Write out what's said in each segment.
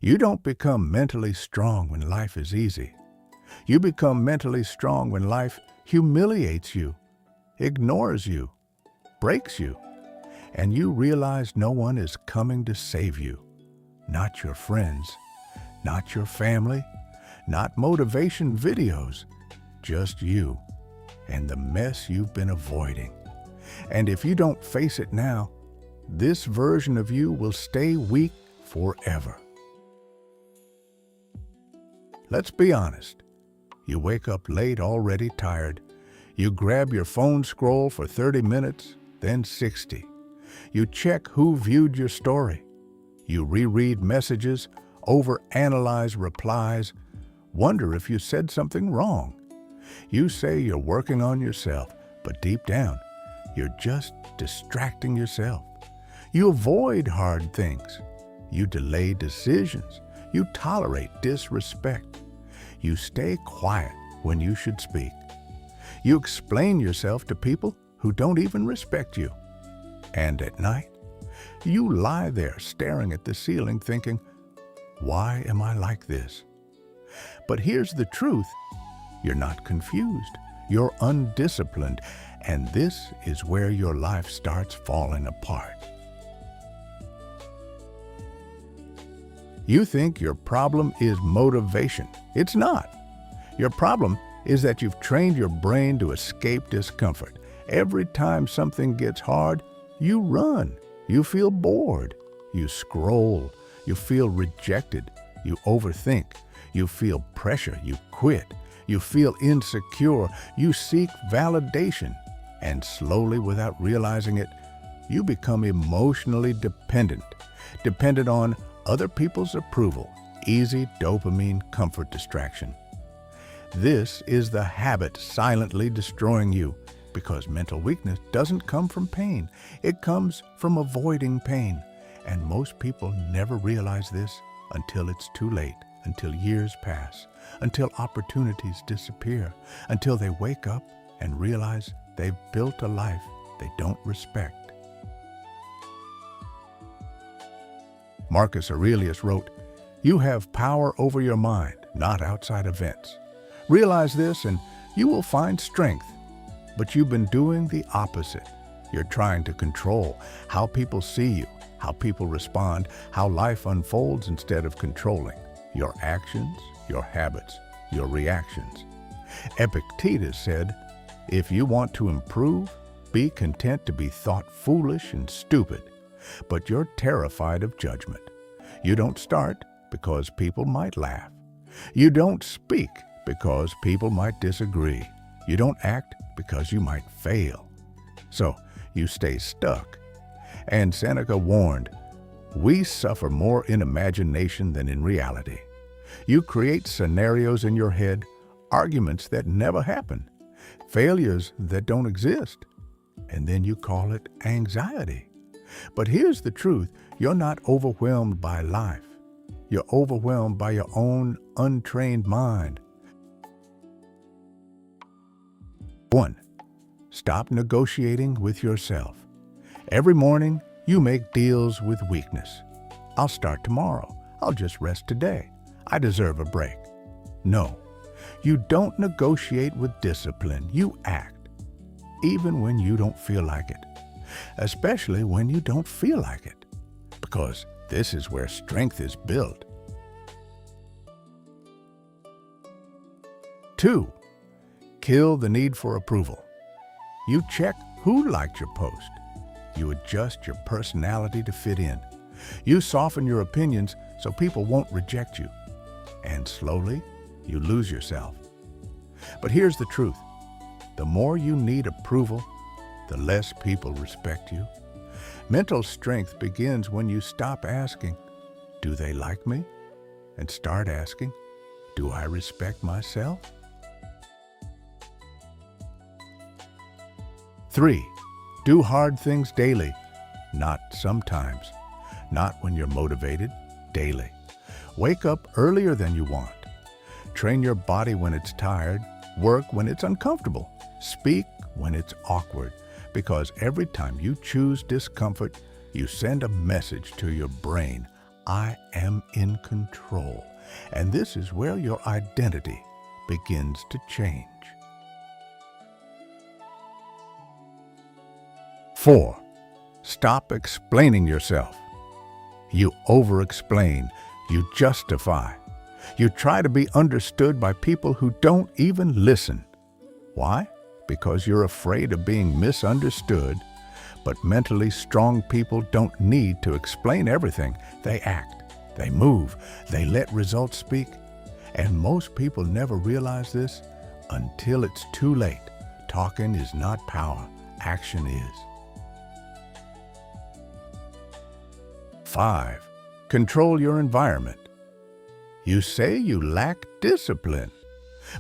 You don't become mentally strong when life is easy. You become mentally strong when life humiliates you, ignores you, breaks you, and you realize no one is coming to save you. Not your friends, not your family, not motivation videos, just you and the mess you've been avoiding. And if you don't face it now, this version of you will stay weak forever. Let's be honest. You wake up late, already tired. You grab your phone scroll for 30 minutes, then 60. You check who viewed your story. You reread messages, overanalyze replies, wonder if you said something wrong. You say you're working on yourself, but deep down, you're just distracting yourself. You avoid hard things. You delay decisions. You tolerate disrespect. You stay quiet when you should speak. You explain yourself to people who don't even respect you. And at night, you lie there staring at the ceiling thinking, why am I like this? But here's the truth. You're not confused. You're undisciplined. And this is where your life starts falling apart. You think your problem is motivation. It's not. Your problem is that you've trained your brain to escape discomfort. Every time something gets hard, you run. You feel bored. You scroll. You feel rejected. You overthink. You feel pressure. You quit. You feel insecure. You seek validation. And slowly, without realizing it, you become emotionally dependent on other people's approval, easy dopamine comfort distraction. This is the habit silently destroying you, because mental weakness doesn't come from pain. It comes from avoiding pain. And most people never realize this until it's too late, until years pass, until opportunities disappear, until they wake up and realize they've built a life they don't respect. Marcus Aurelius wrote, "You have power over your mind, not outside events. Realize this and you will find strength." But you've been doing the opposite. You're trying to control how people see you, how people respond, how life unfolds instead of controlling your actions, your habits, your reactions. Epictetus said, "If you want to improve, be content to be thought foolish and stupid, but you're terrified of judgment. You don't start because people might laugh. You don't speak because people might disagree. You don't act because you might fail. So you stay stuck." And Seneca warned, "We suffer more in imagination than in reality." You create scenarios in your head, arguments that never happen, failures that don't exist, and then you call it anxiety. But here's the truth. You're not overwhelmed by life. You're overwhelmed by your own untrained mind. 1. Stop negotiating with yourself. Every morning, you make deals with weakness. "I'll start tomorrow. I'll just rest today. I deserve a break." No, you don't negotiate with discipline. You act, even when you don't feel like it. Especially when you don't feel like it, because this is where strength is built. 2. Kill the need for approval. You check who liked your post. You adjust your personality to fit in. You soften your opinions so people won't reject you. And slowly, you lose yourself. But here's the truth. The more you need approval, the less people respect you. Mental strength begins when you stop asking, "Do they like me?" and start asking, "Do I respect myself?" 3. Do hard things daily, not sometimes. Not when you're motivated, daily. Wake up earlier than you want. Train your body when it's tired. Work when it's uncomfortable. Speak when it's awkward. Because every time you choose discomfort, you send a message to your brain, I am in control. And this is where your identity begins to change. 4. Stop explaining yourself. You over-explain. You justify. You try to be understood by people who don't even listen. Why? Because you're afraid of being misunderstood. But mentally strong people don't need to explain everything. They act, they move, they let results speak. And most people never realize this until it's too late. Talking is not power, action is. 5. Control your environment. You say you lack discipline,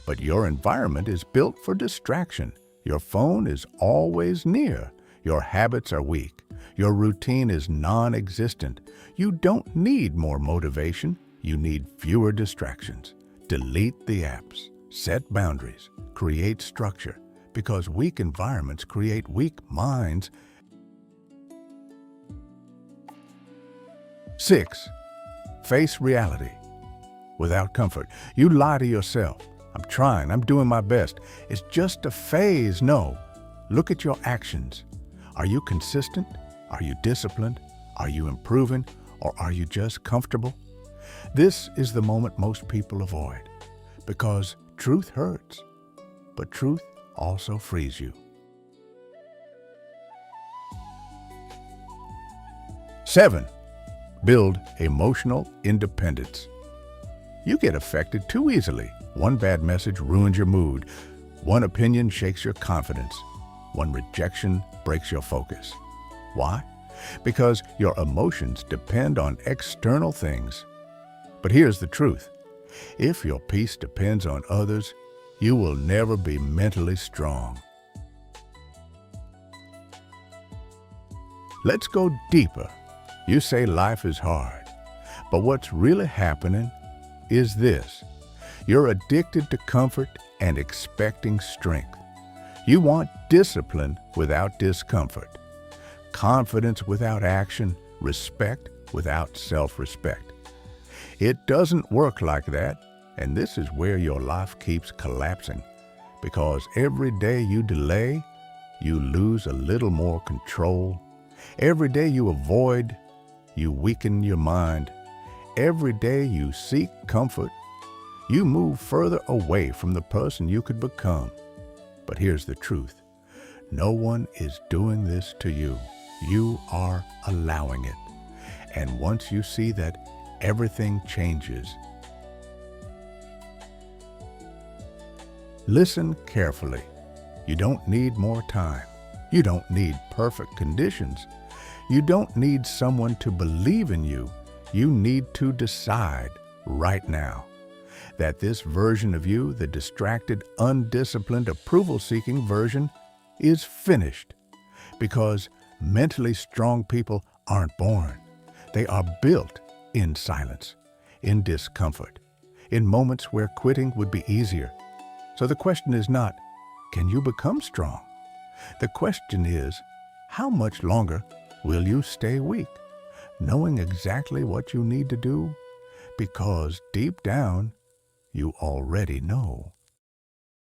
but your environment is built for distraction. Your phone is always near. Your habits are weak. Your routine is non-existent. You don't need more motivation. You need fewer distractions. Delete the apps. Set boundaries. Create structure. Because weak environments create weak minds. 6. Face reality. Without comfort, you lie to yourself. I'm trying. I'm doing my best. It's just a phase. No. Look at your actions. Are you consistent? Are you disciplined? Are you improving? Or are you just comfortable? This is the moment most people avoid because truth hurts, but truth also frees you. 7. Build emotional independence. You get affected too easily. One bad message ruins your mood. One opinion shakes your confidence. One rejection breaks your focus. Why? Because your emotions depend on external things. But here's the truth. If your peace depends on others, you will never be mentally strong. Let's go deeper. You say life is hard, but what's really happening is this. You're addicted to comfort and expecting strength. You want discipline without discomfort, confidence without action, respect without self-respect. It doesn't work like that, and this is where your life keeps collapsing, because every day you delay, you lose a little more control. Every day you avoid, you weaken your mind. Every day you seek comfort, you move further away from the person you could become. But here's the truth. No one is doing this to you. You are allowing it. And once you see that, everything changes. Listen carefully. You don't need more time. You don't need perfect conditions. You don't need someone to believe in you. You need to decide right now that this version of you, the distracted, undisciplined, approval-seeking version, is finished. Because mentally strong people aren't born. They are built in silence, in discomfort, in moments where quitting would be easier. So the question is not, can you become strong? The question is, how much longer will you stay weak, knowing exactly what you need to do? Because deep down, you already know.